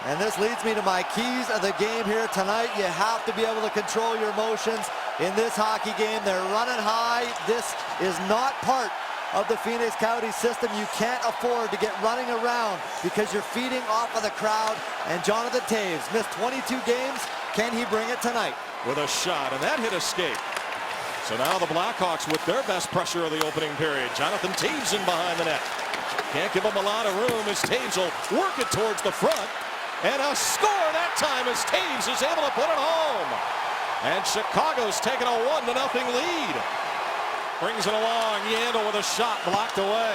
And this leads me to my keys of the game here tonight. You have to be able to control your emotions in this hockey game. They're running high. This is not part of the Phoenix Coyotes system. You can't afford to get running around because you're feeding off of the crowd. And Jonathan Toews missed 22 games. Can he bring it tonight? With a shot, and that hit escape. So now the Blackhawks with their best pressure of the opening period. Jonathan Toews in behind the net. Can't give him a lot of room as Toews will work it towards the front. And a score that time as Toews is able to put it home. And Chicago's taking a 1-0 lead. Brings it along. Yandel with a shot blocked away.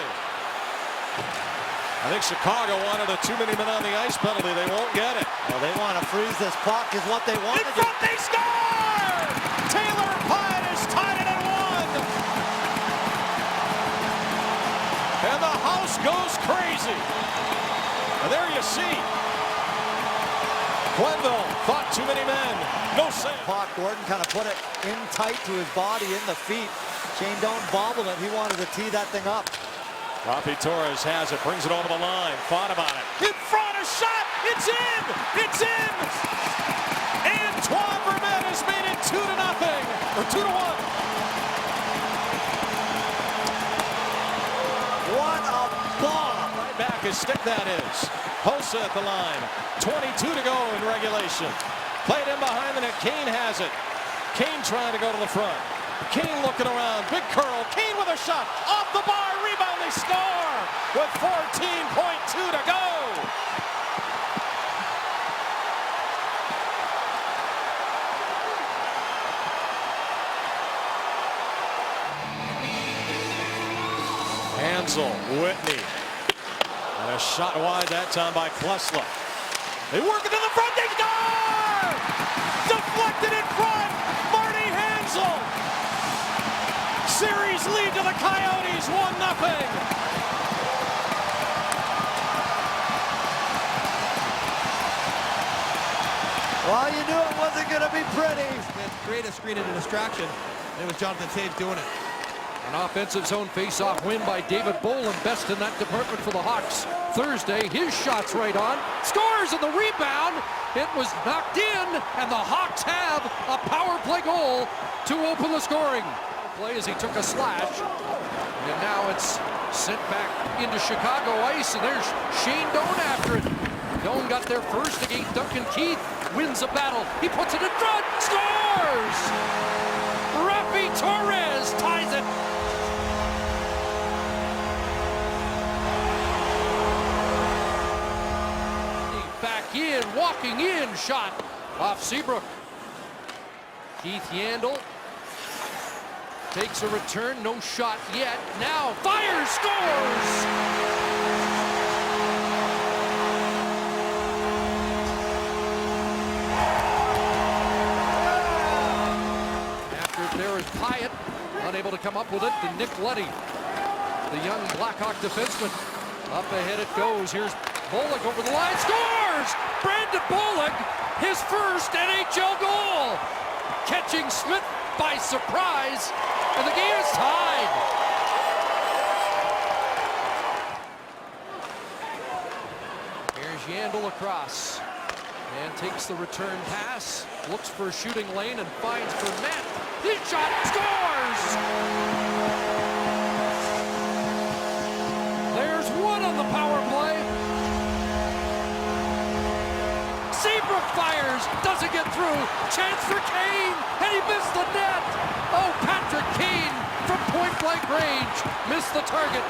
I think Chicago wanted a too-many-men on the ice penalty. They won't get it. Well, they want to freeze this puck is what they want. In front, they score! Taylor Pyatt has tied it at 1. And the house goes crazy. And there you see. Quenneville thought too many men. No save. Puck, Gordon kind of put it in tight to his body, in the feet. Shane don't bobble it. He wanted to tee that thing up. Rafi Torres has it, brings it over the line. Thought about it. In front, a shot. It's in. It's in. Antoine Vermette has made it 2-0 or 2-1. What a bomb! Right back his stick that is. Hossa at the line. 22 to go in regulation. Played in behind the net. Kane has it. Kane trying to go to the front. Kane looking around. Big curl. Kane with a shot. Off the bar. Rebound. They score with 14.2 to go. Hansel. Whitney. And a shot wide that time by Klesla. They work it to the front. They score! Deflected in front. Marty Hansel. Series lead to the Coyotes. 1-0. Well, you knew it wasn't going to be pretty. Create a screen and a distraction. And it was Jonathan Toews doing it. An offensive zone face-off win by David Bolin, best in that department for the Hawks. Thursday, his shot's right on. Scores, and the rebound. It was knocked in, and the Hawks have a power play goal to open the scoring. Play as he took a slash, and now it's sent back into Chicago ice, and there's Shane Doan after it. Doan got there first against Duncan Keith, wins a battle. He puts it in front, scores! Rafi Torres ties it. Back in, walking in, shot off Seabrook. Keith Yandel takes a return, no shot yet. Now fires, scores! After there is Pyatt, unable to come up with it, to Nick Leddy, the young Blackhawk defenseman. Up ahead it goes, here's Bullock over the line, scores! Brandon Bullock, his first NHL goal! Catching Smith by surprise, and the game is tied. Here's Yandel across, and takes the return pass, looks for a shooting lane, and finds Vermette. His shot, scores! There's one on the power play. Seabrook fires, doesn't get through. Chance for Kane, and he missed the net. Oh, Patrick Kane from point-blank range missed the target.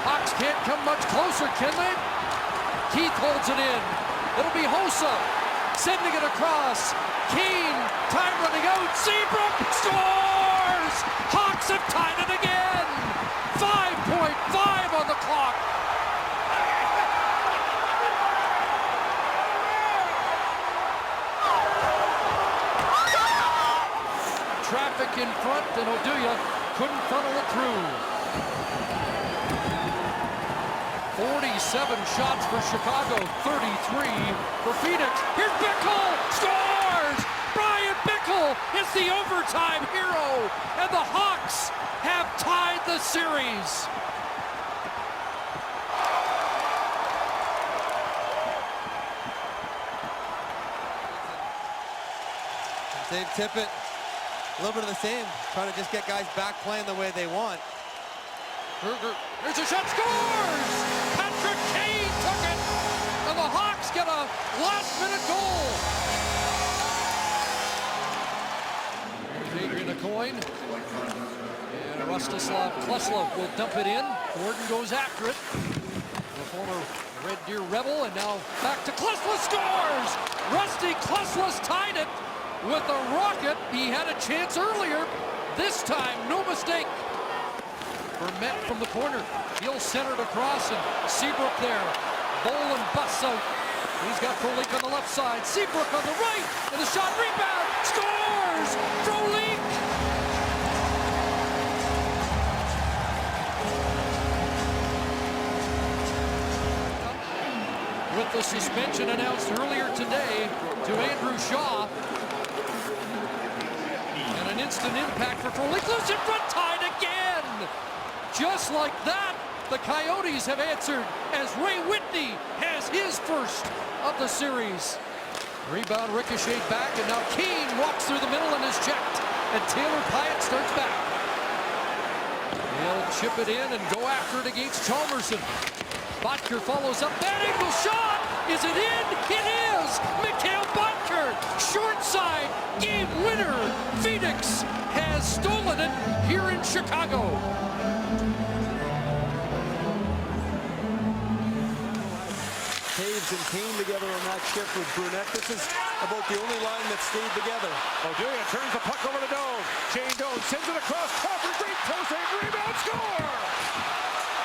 Hawks can't come much closer, can they? Keith holds it in. It'll be Hossa sending it across. Kane, time running out. Seabrook scores! Hawks have tied it again. 5.5 on the clock. Traffic in front, and Oduya couldn't funnel it through. 47 shots for Chicago, 33 for Phoenix. Here's Bickle, scores! Brian Bickle is the overtime hero, and the Hawks have tied the series. Dave Tippett, a little bit of the same, trying to just get guys back playing the way they want. Berger, there's a shot, scores! Patrick Kane took it, and the Hawks get a last-minute goal. There's Adrian Aucoin, and Rostislav Klesla will dump it in. Gordon goes after it. The former Red Deer Rebel, and now back to Klesla, scores! Rusty Klesla's tied it with a rocket. He had a chance earlier. This time, no mistake. Vermette from the corner. He'll center it across, and Seabrook there. Bolin busts out. He's got Frolik on the left side. Seabrook on the right, and the shot, rebound, scores! Frolik! With the suspension announced earlier today to Andrew Shaw. And an instant impact for Frolik. Loose in front, tied again! Just like that, the Coyotes have answered as Ray Whitney has his first of the series. Rebound ricocheted back, and now Kane walks through the middle and is checked. And Taylor Pyatt starts back. He'll chip it in and go after it against Chalmerson. Botker follows up, that angle shot! Is it in? It is! Mikhail Botker, short side, game winner! Phoenix has stolen it here in Chicago. Taves and Kane together on that shift with Brunette. This is about the only line that stayed together. Oduya turns the puck over to Doan. Shane Doan sends it across. Crawford, great post and rebound, score!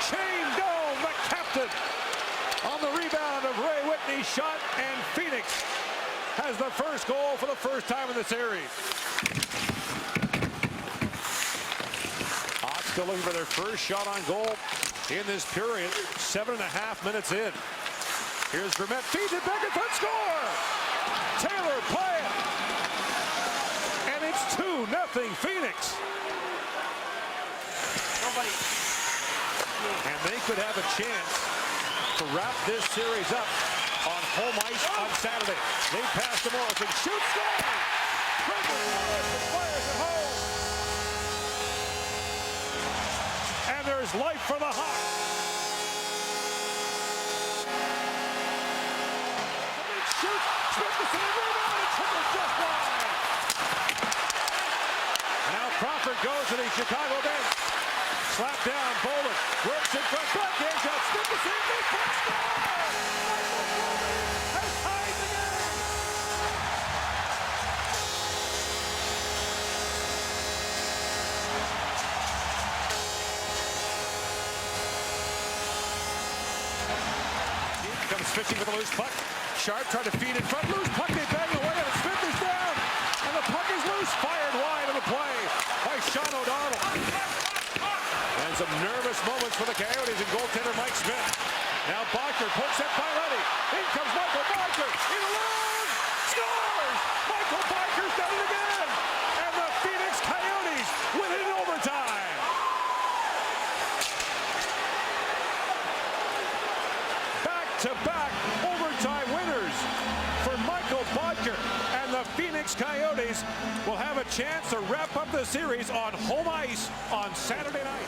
Shane Doan, the captain, on the rebound of Ray Whitney's shot, and Phoenix has the first goal for the first time in the series. Hawks still looking for their first shot on goal in this period. 7.5 minutes in. Here's Vermette, feeds it back in front, score! Taylor Pyatt! And it's 2-0 Phoenix. And they could have a chance to wrap this series up on home ice on Saturday. They pass to Morrison, shoots, score! Morrison fires at home. And there's life for the Hawks. Now Crawford goes to the Chicago bench. Slap down, Bolin works in front, backhand shot, Smith the same, they can't score! Has tied the game! Comes fishing with a loose puck. Sharp tried to feed in front, loose puck, they bang away, and Smith is down, and the puck is loose, fired wide of the play by Sean O'Donnell. And some nervous moments for the Coyotes and goaltender Mike Smith. Now Botker pokes at Bialetti. In comes Michael Botker, in alone, scores! Michael Botker's done it again, and the Phoenix Coyotes win it in overtime. Back-to-back overtime winners for Michael Botker, and the Phoenix Coyotes will have a chance to wrap up the series on home ice on Saturday night.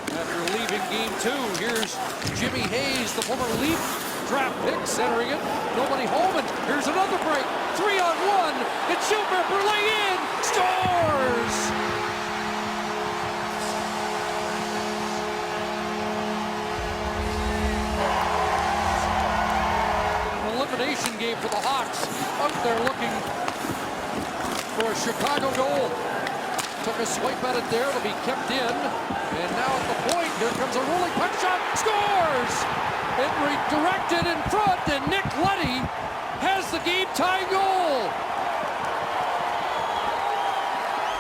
After leaving game 2, here's Jimmy Hayes, the former Leaf draft pick, centering it. Nobody home, and here's another break. 3-on-1, and Schilberger lay in, scores! Elimination game for the Hawks. Out there looking for a Chicago goal. Took a swipe at it there to be kept in. And now at the point, here comes a rolling puck shot. Scores! It redirected in front, and Nick Leddy has the game-tying goal.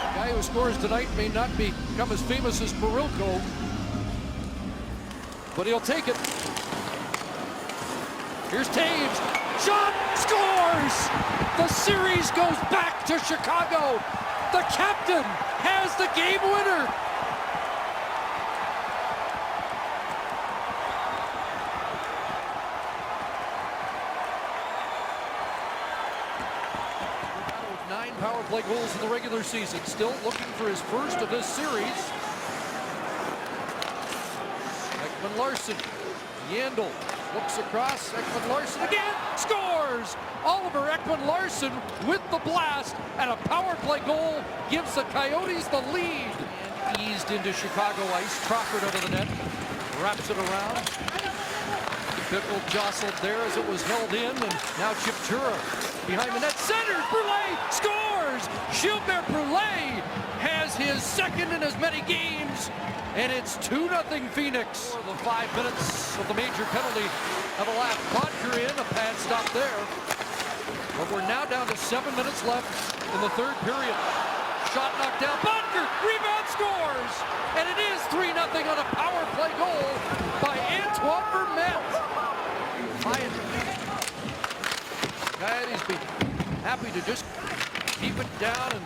The guy who scores tonight may not become as famous as Barilko, but he'll take it. Here's Taves, shot, scores! The series goes back to Chicago. The captain has the game winner. 9 power play goals in the regular season. Still looking for his first of this series. Ekman-Larsson. Yandel looks across. Ekman-Larsson again. Scores! Oliver Ekman-Larsson with the blast, and a power play goal gives the Coyotes the lead. And eased into Chicago ice. Crawford out of the net. Wraps it around. Pickle jostled there as it was held in, and now Chipchura behind the net. Centers. Brule scores! Gilbert Brule has his second in as many games, and it's 2-0 Phoenix. The 5 minutes of the major penalty have elapsed. Bodker in, a pad stop there. But we're now down to 7 minutes left in the third period. Shot knocked down. Bodker, rebound, scores! And it is 3-0 on a power play goal by Antoine Vermette. Coyotes be happy to just keep it down and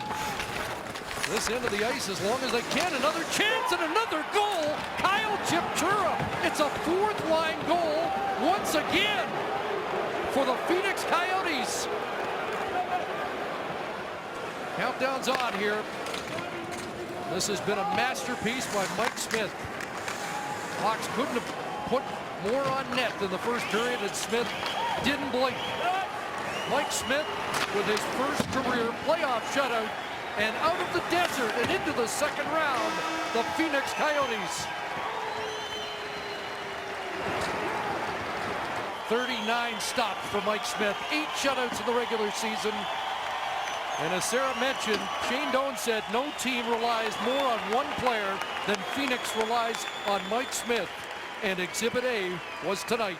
this end of the ice as long as they can. Another chance and another goal. Kyle Chipchura. It's a fourth line goal once again for the Phoenix Coyotes. Countdown's on here. This has been a masterpiece by Mike Smith. Hawks couldn't have put more on net than the first period, and Smith didn't blink. Mike Smith with his first career playoff shutout, and out of the desert and into the second round, the Phoenix Coyotes. 39 stops for Mike Smith, 8 shutouts in the regular season. And as Sarah mentioned, Shane Doan said no team relies more on one player than Phoenix relies on Mike Smith. And Exhibit A was tonight.